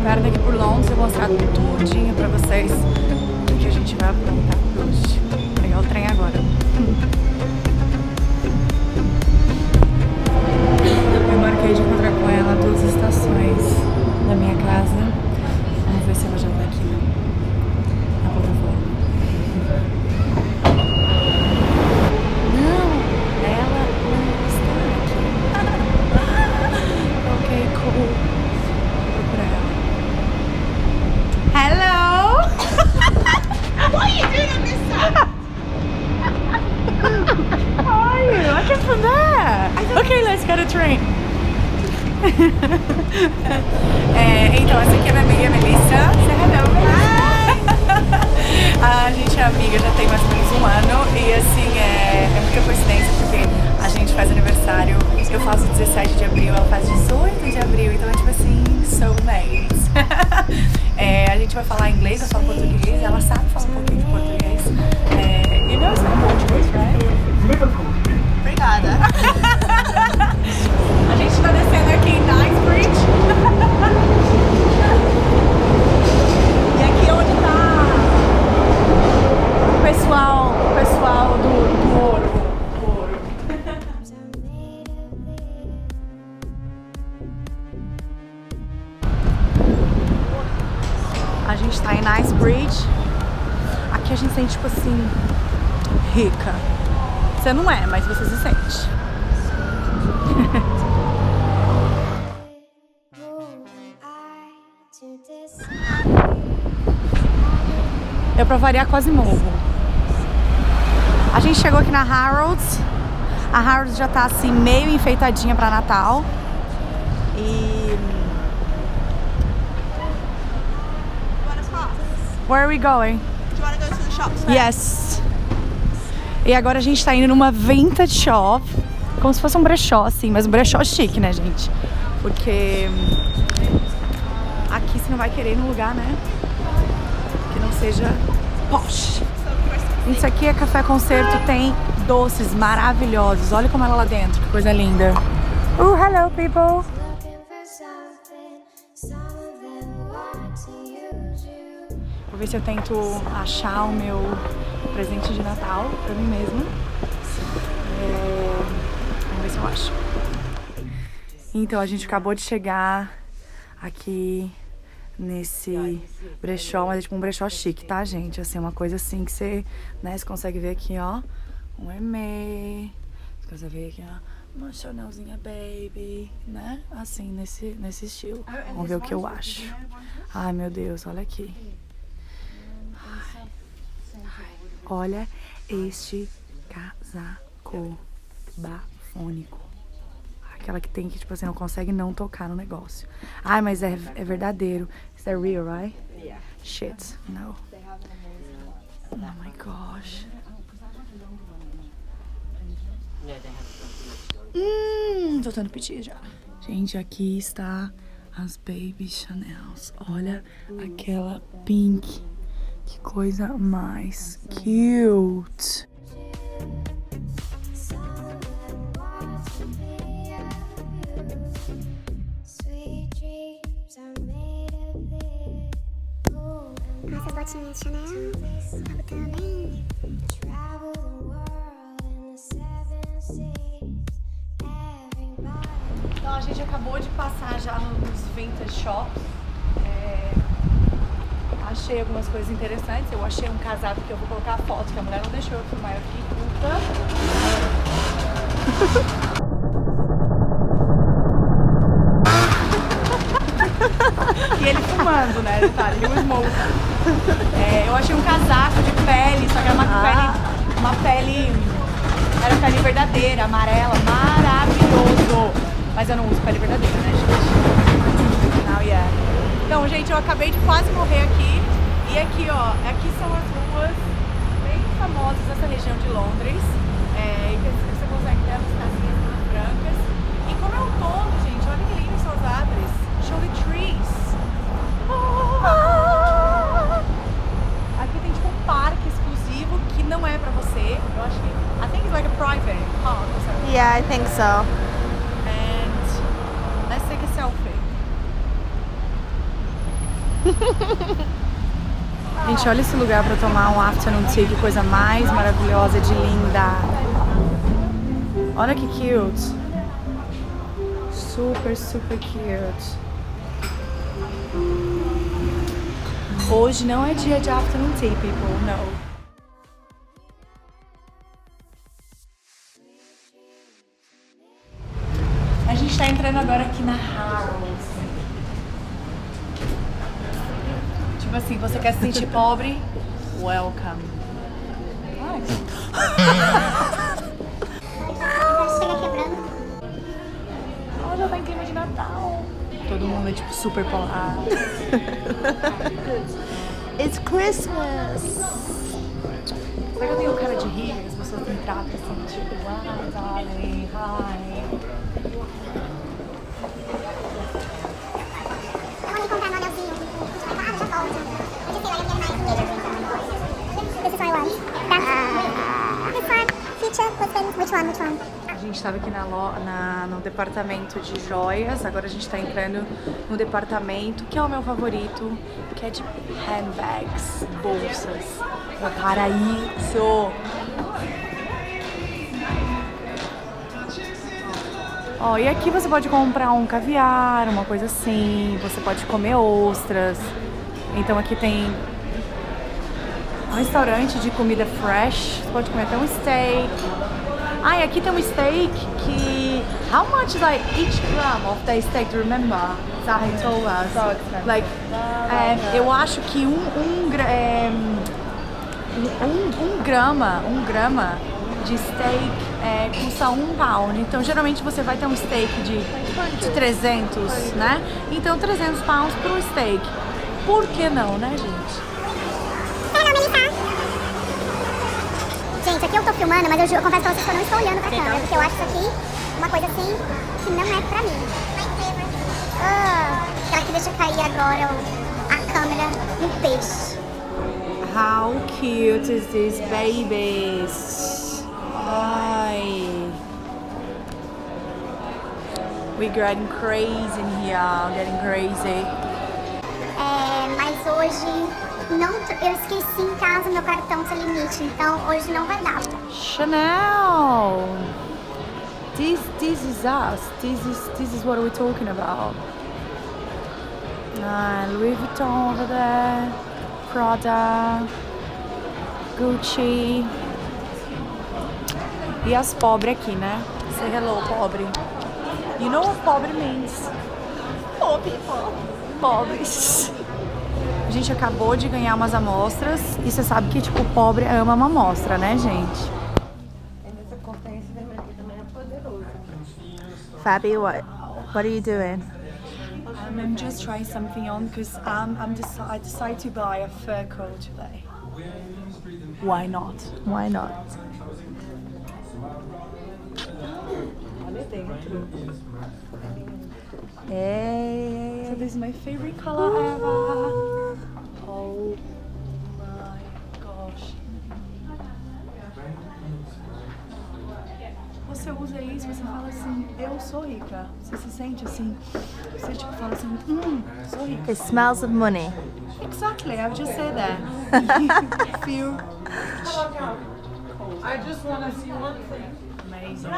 perna aqui por Londres. Eu vou mostrar tudinho pra vocês o que a gente vai aprontar hoje. Vou pegar o trem agora. Eu marquei de encontrar com ela a 2 estações da minha casa. Vamos ver se ela já tá aqui na plataforma. Não, ela não está aqui. Ok, cool. Vou procurar ela. Hello! What are you doing on this side? How are you? I came from there. Okay, let's get a train. Então, essa aqui é minha amiga Melissa. Say hello, Melissa. A gente é amiga já tem mais ou menos 1 ano. E assim, é muita coincidência porque a gente faz aniversário. Eu faço 17 de abril, ela faz 18 de abril. Então é tipo assim, soulmates. A gente vai falar inglês, eu falo português. Ela sabe falar um pouquinho de português. You know some Portuguese, right? Obrigada. A gente tá descendo aqui em Knightsbridge. E aqui é onde tá o pessoal do ouro. A gente tá em Knightsbridge. Aqui a gente sente tipo assim, rica. Você não é, mas você se sente. Eu provaria quase morro. A gente chegou aqui na Harrods. A Harrods já tá assim meio enfeitadinha pra Natal. E... Where are we going? Do you want to go to the shops first? Yes. E agora a gente tá indo numa vintage shop. Como se fosse um brechó, assim. Mas um brechó chique, né, gente? Porque... aqui você não vai querer ir num lugar, né? Que não seja posh. Isso aqui é café concerto, tem doces maravilhosos. Olha como ela é lá dentro, que coisa linda. Hello people! Vou ver se eu tento achar o meu presente de Natal pra mim mesma. Vamos ver se eu acho. Então, a gente acabou de chegar aqui nesse brechó, mas é tipo um brechó chique, tá, gente? Assim, uma coisa assim que você, né, você consegue ver aqui, ó, um Hermès, você consegue ver aqui, ó, uma Chanelzinha Baby, né? Assim, nesse estilo. Vamos ver o que eu acho. Ai, meu Deus, olha aqui. Olha este casaco bafônico. Aquela que tem que, tipo assim, não consegue não tocar no negócio. Ai, mas é verdadeiro. Is that real, right? Yeah. Shit, no. Oh my gosh. Tô tendo piti já. Gente, aqui está as Baby Chanels. Olha aquela pink. Que coisa mais cute. Essas botinhas Chanel, algo também. Então a gente acabou de passar já nos vintage shops. Achei algumas coisas interessantes. Eu achei um casaco que eu vou colocar a foto, que a mulher não deixou eu filmar. Eu fiquei puta. E ele fumando, né? Detalhe, ele smoke. Eu achei um casaco de pele, só que era uma pele. Era pele verdadeira, amarela, maravilhoso. Mas eu não uso pele verdadeira, né, gente? Now, yeah. Então, gente, eu acabei de quase morrer aqui. E aqui, ó, aqui são as ruas bem famosas dessa região de Londres. E que você consegue ver as casinhas todas brancas. E como é outono, gente, olha que lindo são as árvores. Show the trees. Aqui tem tipo um parque exclusivo que não é pra você. Eu acho que... I think it's like a private park or something. Yeah, I think so. And let's take a selfie. Gente, olha esse lugar pra tomar um afternoon tea, que coisa mais maravilhosa, de linda. Olha que cute. Super, super cute. Hoje não é dia de afternoon tea, people, não. A gente tá entrando agora aqui na house. Tipo assim, você quer se sentir pobre? Welcome. Chega quebrando. Olha, tá em clima de Natal. Todo mundo é tipo super polar. It's Christmas. Será que eu tenho cara de rir? As pessoas me tratam assim, tipo, darling, hi. Vamos ali comprar no anelzinho. A gente vai já volta. Eu já sei, olha, minha mais. This is what I want. This one. Feature. Which one? A gente estava aqui no departamento de joias, agora a gente está entrando no departamento que é o meu favorito, que é de handbags, bolsas. Meu paraíso! Ó, e aqui você pode comprar um caviar, uma coisa assim, você pode comer ostras. Então aqui tem um restaurante de comida fresh, você pode comer até um steak. Ah, e aqui tem um steak que... How much is like each gram of the steak, do you remember? Zahi told us. Like, eu acho que um grama de steak custa £1. Então, geralmente você vai ter um steak de 300, né? Então, 300 pounds pro steak. Por que não, né, gente? Gente, aqui eu tô filmando, mas eu confesso pra vocês que eu não estou olhando pra câmera, porque eu acho isso aqui uma coisa assim que não é pra mim. Será que deixa cair agora a câmera no peixe? How cute is this babies? Ai. We're getting crazy in here, getting crazy. Mas hoje não, eu esqueci em casa meu cartão sem limite, então hoje não vai dar. Chanel. This is us. This is what we're talking about. Louis Vuitton over there, Prada, Gucci. E as pobres aqui, né? Say hello, pobre. You know what pobre means? Poor people. Pobres. A gente acabou de ganhar umas amostras e você sabe que, tipo, pobre ama uma amostra, né, gente? Fabi, what are you doing? I'm just trying something on because I decided to buy a fur coat today. Why not? Why not? Olha dentro. Hey. So this is my favorite color ever. Oh my gosh. Você usa isso, você fala assim, eu sou rica. Você se sente assim, você tipo fala assim, sou rica. It smells of money. Exactly, I would just say that. Feel I just want to see one thing. amazing.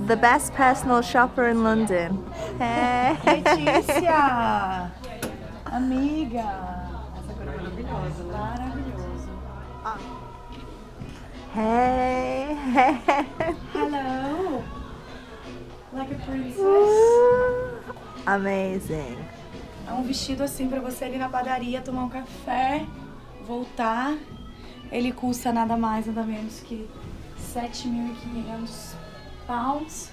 The best personal shopper in London. Hey. Letícia! Amiga! Essa cor é maravilhosa. Maravilhoso. Hey. Hello! Like a princess. Amazing. É um vestido assim pra você ir na padaria, tomar um café, voltar. Ele custa nada mais, nada menos que 7.500 pounds.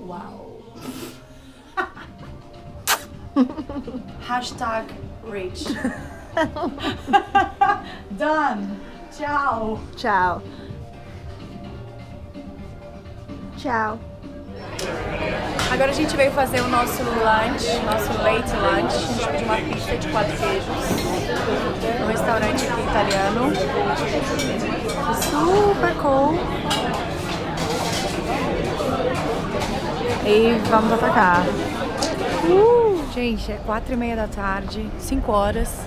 Uau! Hashtag rich. Done! Tchau! Ciao. Ciao. Agora a gente veio fazer o nosso lunch, nosso late lunch. A gente pediu uma pizza de 4 queijos no restaurante aqui italiano. Super cool. E vamos atacar. Gente, é 4h30 da tarde, 5 horas.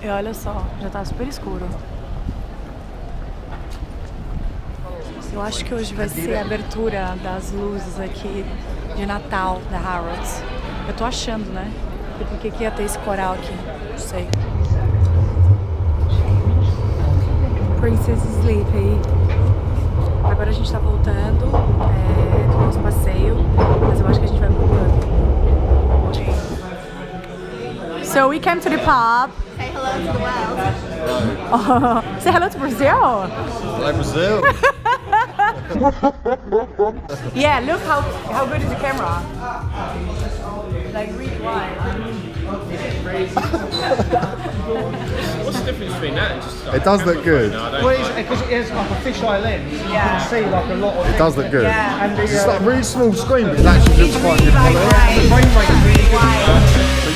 E olha só, já tá super escuro. Eu acho que hoje vai ser a abertura das luzes aqui de Natal da Harrods. Eu tô achando, né? Por que ia ter esse coral aqui? Não sei. Princess Sleepy. Agora a gente tá voltando do nosso passeio, mas eu acho que a gente vai pro pub. So we came to the pub. Say hello to the world. Say hello to Brazil. Hello, Brazil. Yeah, look how good is the camera. Like really wide. What's the difference between that and just It does look good. Well, because it is like a fisheye lens, you Yeah. can see like a lot of It does look good. Yeah. And the, It's just like a really small screen, but it actually looks quite good Really quality. the frame rate is really good. wide.